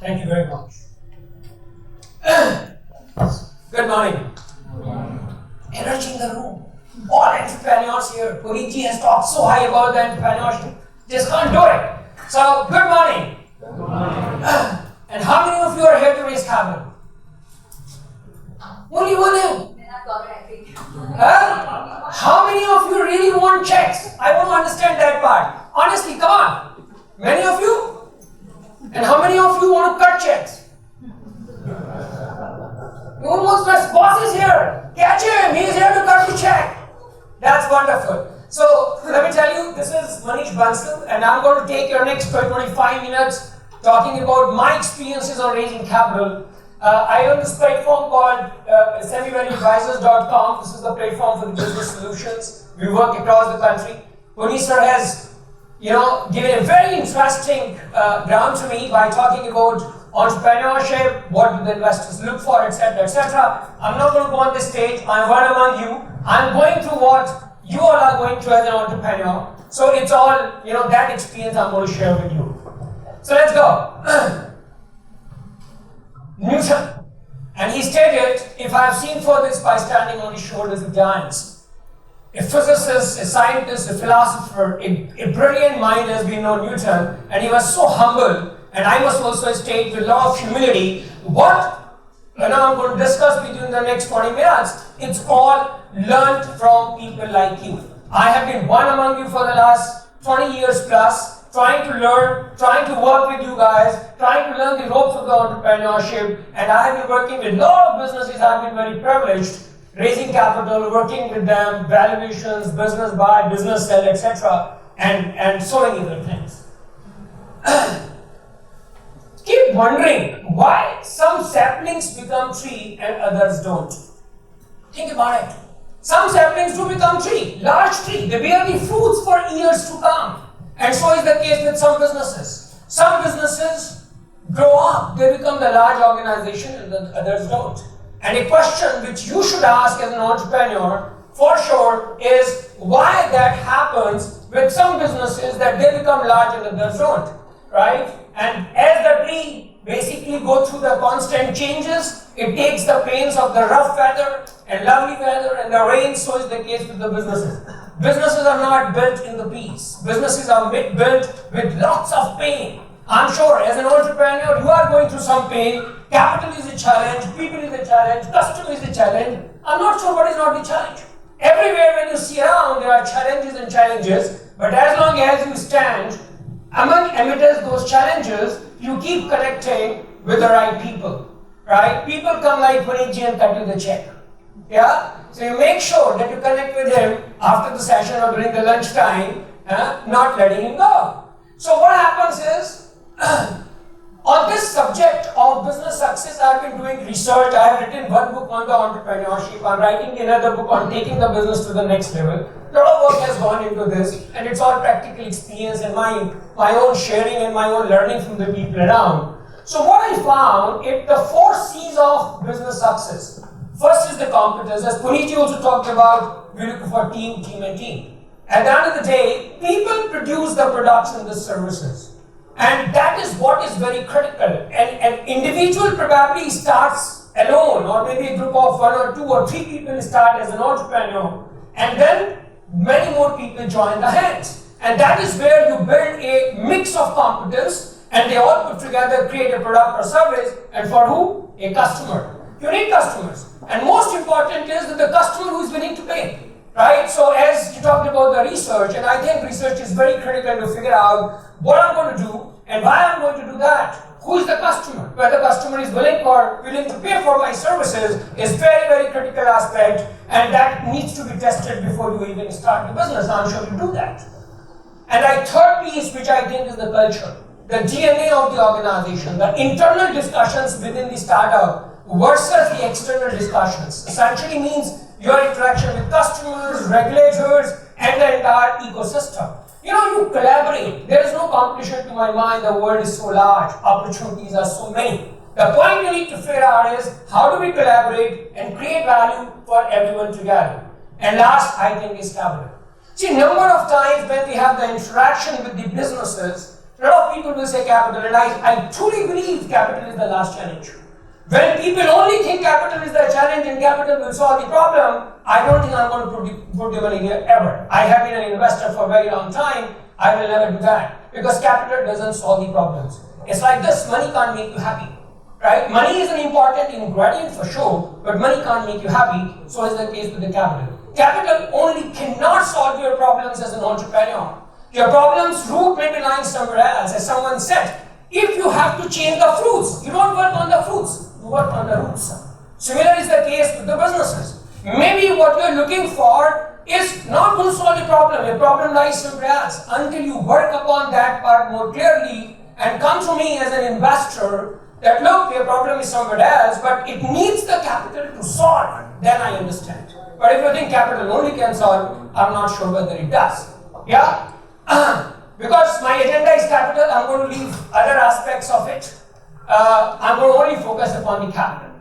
Thank you very much. Good morning. Energy in the room. All entrepreneurs here. Puriji has talked so high about the entrepreneurship. Just can't do it. So, good morning. Good morning. And how many of you are here to raise capital? Only one hand. How many of you really want checks? I want to understand that part. Honestly, come on. Many of you? And how many of you want to cut checks? Almost my boss is here. Catch him. He is here to cut the check. That's wonderful. So, let me tell you, this is Manish Bansal, and I'm going to take your next 25 minutes talking about my experiences on raising capital. I run this platform called semivalueadvisors.com. This is the platform for the business solutions. We work across the country. Manish sir has, given a very interesting ground to me by talking about entrepreneurship, what do the investors look for, etc., etc. I'm not going to go on this stage. I'm one among you. I'm going through what you all are going through as an entrepreneur. So it's all, that experience I'm going to share with you. So let's go. Newton. And he stated, if I have seen for this by standing on his shoulders of giants. A physicist, a scientist, a philosopher, a brilliant mind has been known Newton, and he was so humble, and I must also state with a lot of humility, what I'm going to discuss with you in the next 20 minutes, it's all learned from people like you. I have been one among you for the last 20 years plus, trying to learn, trying to work with you guys, trying to learn the ropes of the entrepreneurship, and I have been working with a lot of businesses. I've been very privileged, raising capital, working with them, valuations, business buy, business sell, etc., and so many other things. Keep wondering why some saplings become tree and others don't. Think about it. Some saplings do become tree, large tree. They bear the fruits for years to come. And so is the case with some businesses. Some businesses grow up, they become the large organization, and the others don't. And a question which you should ask as an entrepreneur, for sure, is why that happens with some businesses that they become large and others don't, right? And as the tree basically go through the constant changes, it takes the pains of the rough weather and lovely weather and the rain, so is the case with the businesses. Businesses are not built in the peace. Businesses are built with lots of pain. I'm sure as an entrepreneur, you are going through some pain. Capital is a challenge, people is a challenge, customer is a challenge. I'm not sure what is not the challenge. Everywhere when you see around, there are challenges and challenges, but as long as you stand amidst those challenges, you keep connecting with the right people, right? People come like Puriji and cut you the check. Yeah? So you make sure that you connect with him after the session or during the lunchtime, not letting him go. So what happens is, on this subject of business success, I've been doing research. I have written one book on the entrepreneurship. I'm writing another book on taking the business to the next level. A lot of work has gone into this, and it's all practical experience and my own sharing and my own learning from the people around. So what I found, the 4 C's of business success. First is the competence. As Puniti also talked about, we look for team, and team. At the end of the day, people produce the products and the services. And that is what is very critical. An individual probably starts alone, or maybe a group of 1 or 2 or 3 people start as an entrepreneur, and then many more people join the hands. And that is where you build a mix of competence, and they all put together, create a product or service, and for who? A customer. You need customers. And most important is that the customer who is willing to pay. Right? So as you talked about the research, and I think research is very critical to figure out what I'm going to do and why I'm going to do that. Who is the customer? Whether the customer is willing to pay for my services is very, very critical aspect, and that needs to be tested before you even start the business. I'm sure you do that. And a third piece, which I think is the culture, the DNA of the organization, the internal discussions within the startup versus the external discussions. Essentially means your interaction with customers, regulators, and the entire ecosystem. You collaborate. There is no competition to my mind. The world is so large. Opportunities are so many. The point you need to figure out is how do we collaborate and create value for everyone together. And last, I think, is capital. See, number of times when we have the interaction with the businesses, A lot of people will say capital, and I truly believe capital is the last challenge. When people only think capital is the challenge and capital will solve the problem, I don't think I'm going to put the money here ever. I have been an investor for a very long time. I will never do that because capital doesn't solve the problems. It's like this, money can't make you happy, right? Money is an important ingredient for sure, but money can't make you happy. So is the case with the capital. Capital only cannot solve your problems as an entrepreneur. Your problem's root may be lying somewhere else. As someone said, if you have to change the fruits, you don't work on the fruits, you work on the roots. Similar is the case with the businesses. Maybe what you're looking for is not going to solve the problem. Your problem lies somewhere else. Until you work upon that part more clearly and come to me as an investor that look, your problem is somewhere else, but it needs the capital to solve, then I understand. But if you think capital only can solve, I'm not sure whether it does. Yeah? Because my agenda is capital, I'm going to leave other aspects of it. I'm going to only focus upon the capital.